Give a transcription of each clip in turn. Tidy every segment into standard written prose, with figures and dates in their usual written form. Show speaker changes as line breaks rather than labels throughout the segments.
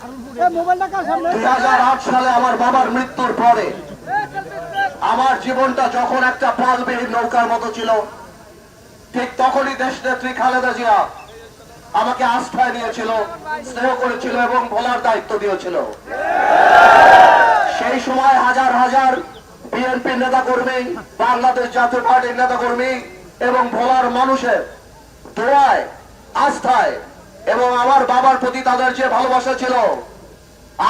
2008 সালে আমার বাবার মৃত্যুর পরে আমার জীবনটা যখন একটা পালবিহীন নৌকার মতো ছিল, ঠিক তখনই দেশনেত্রী খালেদা জিয়া আমাকে আস্থায় নিয়েছিল, স্নেহ করেছিল এবং ভোলার দায়িত্ব দিয়েছিল। সেই সময় হাজার হাজার বিএনপির নেতাকর্মী, বাংলাদেশ জাতীয় পার্টির নেতাকর্মী এবং ভোলার মানুষের দোয়ায়, আস্থায় এবং আমার বাবার প্রতি তাদের যে ভালোবাসা ছিল,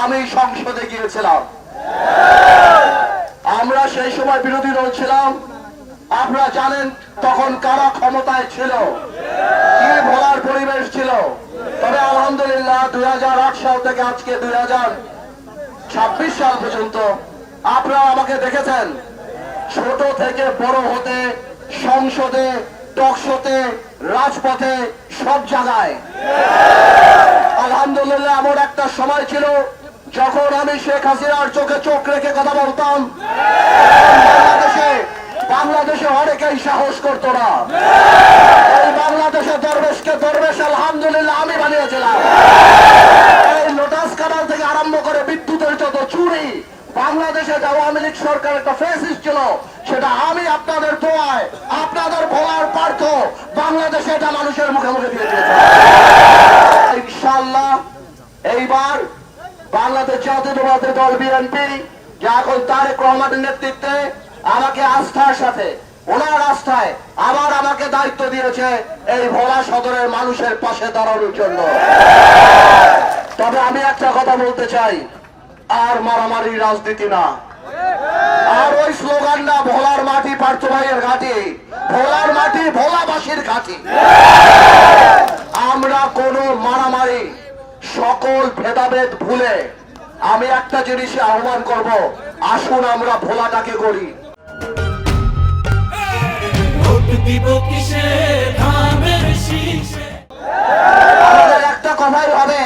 আমি সংসদে গিয়েছিলাম। আমরা সেই সময় বিরোধী দল ছিলাম। আপনারা জানেন তখন কারা ক্ষমতায় ছিল, কি ভোলার পরিবেশ ছিল। তবে আলহামদুলিল্লাহ 2008 সাল থেকে আজকে 2026 সাল পর্যন্ত আপনারা আমাকে দেখেছেন ছোট থেকে বড় হতে, সংসদে, টকশোতে, রাজপথে, সব জায়গায়। আলহামদুলিল্লাহ এমন একটা সময় ছিল যখন আমি শেখ হাসিনার চোখে চোখ রেখে কথা বলতাম, বাংলাদেশে অনেকেই সাহস করতো না। এই বাংলাদেশে দরবেশকে দরবেশ আলহামদুলিল্লাহ আমি বানিয়েছিলাম। এই লোটাস কানাল থেকে আরম্ভ করে বিদ্যুতের যত চুরি, বাংলাদেশে আওয়ামী লীগ সরকার একটা ফেসিস ছিল, সেটা আমি আপনাদের দোয়ায়, আপনাদের ভোলার পার্থ বাংলাদেশে এটা মানুষের মুখে মুখে দিয়ে দিয়েছে। ইনশাআল্লাহ এইবার বাংলাদেশ জাতীয়তাবাদী দল বিএনপি, যা এখন তারেক রহমানের নেতৃত্বে আমাকে আস্থার সাথে, ওনার আস্থায় আবার আমাকে দায়িত্ব দিয়েছে এই ভোলা সদরের মানুষের পাশে দাঁড়ানোর জন্য। তবে আমি একটা কথা বলতে চাই, আর মারামারি রাজনীতি না, আর ওই স্লোগান না, ভোলার মাটি পার্থ ভাইয়ের ঘাঁটি, ভোলার মাটি ভোলাবাসীর ঘাঁটি। আমরা কোনো মারামারি, সকল ভেদাভেদ ভুলে আমি একটা জিনিসে আহ্বান করব, আসুন আমরা ভোলাটাকে করি। আমাদের একটা কথাই হবে,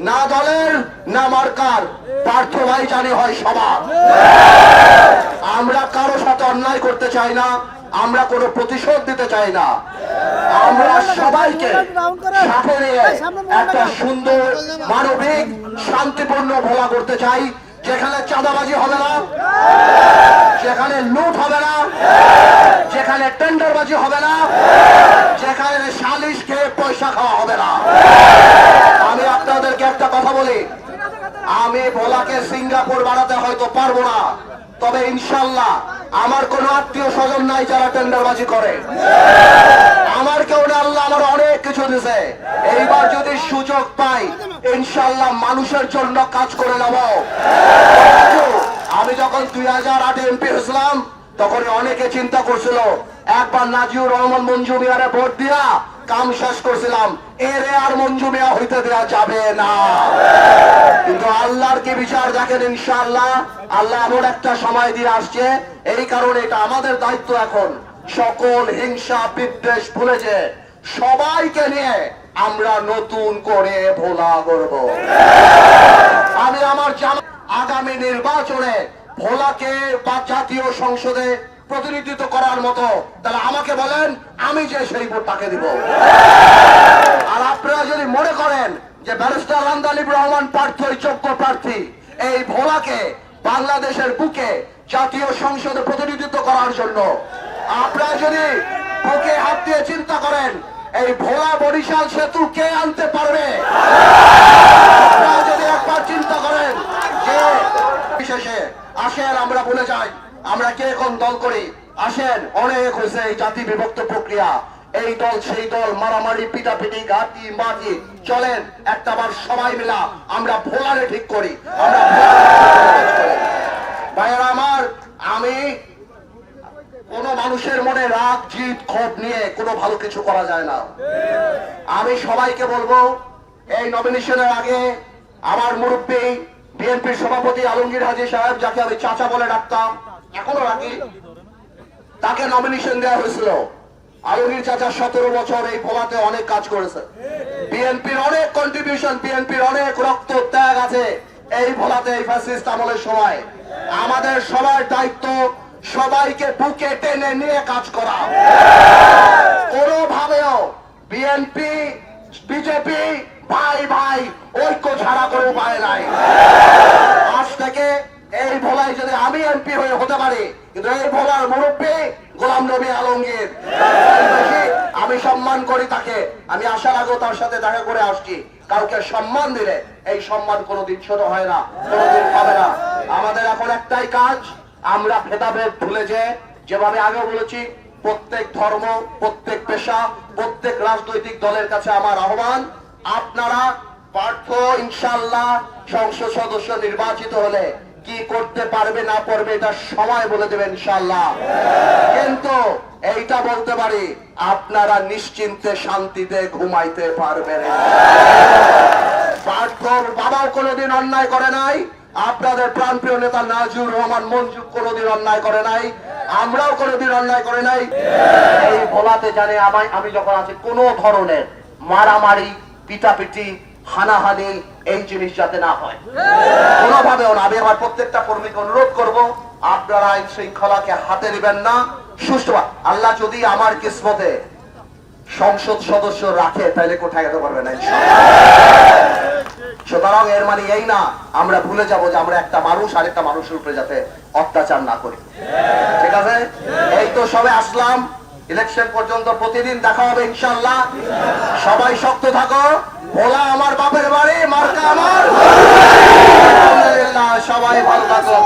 না দলের না মার্কার, পার্থ ভাই জানি হয় সবার। আমরা কারো সাথে অন্যায় করতে চাই না, আমরা কোনো প্রতিশোধ দিতে চাই না। আমরা সবাইকে সাথে নিয়ে একটা সুন্দর, মানবিক, শান্তিপূর্ণ ভোলা করতে চাই, যেখানে চাঁদাবাজি হবে না, যেখানে লুট হবে না, যেখানে টেন্ডারবাজি হবে না, যেখানে সালিশ খেয়ে পয়সা খাওয়া হবে না। আমি আপনাদেরকে একটা কথা বলি, আমি ভোলাকে সিঙ্গাপুর বানাতে হয়তো পারবো না, তবে ইনশাল্লাহ আমার কোন আত্মীয় স্বজন নাই যারা টেন্ডারবাজি করে। আমার কেউ না, আল্লাহ আমার অনেক কিছু দিছে। এইবার যদি সুযোগ পাই ইনশাল্লাহ মানুষের জন্য কাজ করে নেব। আমি যখন 2008 এমপি হয়েছিলাম তখন অনেকে চিন্তা করছিল একবার নাজিউর রহমান মঞ্জু মিয়ারে ভোট দিয়া কাম শেষ করছিলাম, এরে আর মঞ্জু মিয়া হইতে দেওয়া যাবে না। কিন্তু আল্লাহর কি বিচার দেখেন, ইনশাআল্লাহ আল্লাহ এমন একটা সময় দিয়ে আসছে, এই কারণে এটা আমাদের দায়িত্ব এখন সকল হিংসা বিদ্বেষ ভুলে যে সবাইকে নিয়ে আমরা নতুন করে ভোলা করব। আমি আমার আগামী নির্বাচনে ভোলাকে বা জাতীয় সংসদে প্রতিনিধিত্ব করার মতো, তাহলে আমাকে বলেন, আমি যে সেই ভোটটাকে দিব। আর আপনারা যদি মনে করেন যে ব্যারিস্টার আন্দালিব রহমান পার্থই যোগ্য প্রার্থী এই ভোলাকে বাংলাদেশের বুকে জাতীয় সংসদে প্রতিনিধিত্ব করার জন্য, আপনারা যদি বুকে হাত দিয়ে চিন্তা করেন এই ভোলা বরিশাল সেতু কে আনতে পারবে, আপনারা যদি একবার চিন্তা করেন যে বিশেষে আসেন আমরা বলে যাই আমরা কে কোন দল করি, আসেন অনেক হয়েছে এই জাতি বিভক্ত প্রক্রিয়া, এই দল সেই দল, মারামারি, পিটাপিটি, ঘাটি মাটি, চলেন একটাবার সবাই মিলা আমরা ভোলারে ঠিক করি। আমরা ভাইয়েরা আমার, আমি কোন মানুষের মনে রাগ, জিদ, ক্ষোভ নিয়ে কোনো ভালো কিছু করা যায় না। আমি সবাইকে বলবো, এই নমিনেশনের আগে আমার মুরব্বী বিএনপির সভাপতি আলমগীর হাজী সাহেব, যাকে আমি চাচা বলে ডাকতাম, এখনো রাখি, তাকে নমিনেশন দেওয়া হয়েছিল। আলমগীর চাচা 17 বছর এই ভোলাতে অনেক কাজ করেছে, বিএনপির অনেক কন্ট্রিবিউশন, বিএনপির অনেক রক্ত ত্যাগ আছে এই ভোলাতে এই ফ্যাসিস্ট আমলের সময়। আমাদের সবার দায়িত্ব সবাইকে বুকে টেনে নিয়ে কাজ করা। কোনোভাবেও বিএনপি, বিজেপি ভাই ভাই ঐক্য ছাড়া কোনো উপায় নাই। আজ থেকে এই ভোলায় যদি আমি এমপি হয়ে হতে পারি, কিন্তু এই ভোলার মুরব্বী গোলাম নবী আলমগীর, আমি সম্মান করি তাকে। আমি আসার আগেও তার সাথে দেখা করে আসছি। কাউকে সম্মান দিলে এই সম্মান কোনোদিন ছোট হয় না, কোনোদিন হবে না। আমাদের এখন একটাই কাজ, আমরা ভেদাভেদ ভুলে যেভাবে আগে বলেছি, প্রত্যেক ধর্ম, প্রত্যেক পেশা, প্রত্যেক রাজনৈতিক দলের কাছে আমার আহ্বান, আপনারা পার্থ ইনশাআল্লাহ সংসদ সদস্য নির্বাচিত হলে কি করতে পারবে না পারবে এটা সময় বলে দেবে ইনশাআল্লাহ। কিন্তু এইটা বলতে পারি, আপনারা নিশ্চিন্তে শান্তিতে ঘুমাইতে পারবেন। পার্থর বাবাও কোনোদিন অন্যায় করে নাই, আপনাদের প্রাণপ্রিয় নেতা নাজিউর রহমান মঞ্জু কোনোদিন অন্যায় করে নাই, আমরাও কোনোদিন অন্যায় করে নাই। এই ভোলাতে জানে আমি যখন আছি, কোন ধরনের মারামারি, পিটাপিটি, হানাহানি এই জিনিস যাতে না হয়, কোনোভাবেও না। আমি আমার প্রত্যেকটা কর্মীকে অনুরোধ করব, আপনারা আইন শৃঙ্খলাকে হাতে নেবেন না, সুষ্ঠু। আল্লাহ যদি আমার কিসমতে সংসদ সদস্য রাখে, তাহলে কোথায় যেতে পারবে না সুতরাং এর মানে এই না আমরা ভুলে যাব যে আমরা একটা মানুষ আরেকটা মানুষের উপরে যাতে অত্যাচার না করি। ঠিক আছে, এই তো সবে আসলাম, ইলেকশন পর্যন্ত প্রতিদিন দেখা হবে ইনশাআল্লাহ। সবাই শক্ত থাকো। ভোলা আমার বাপের বাড়ি, মার্কা আমার। আলহামদুলিল্লাহ, সবাই ভালো থাকো।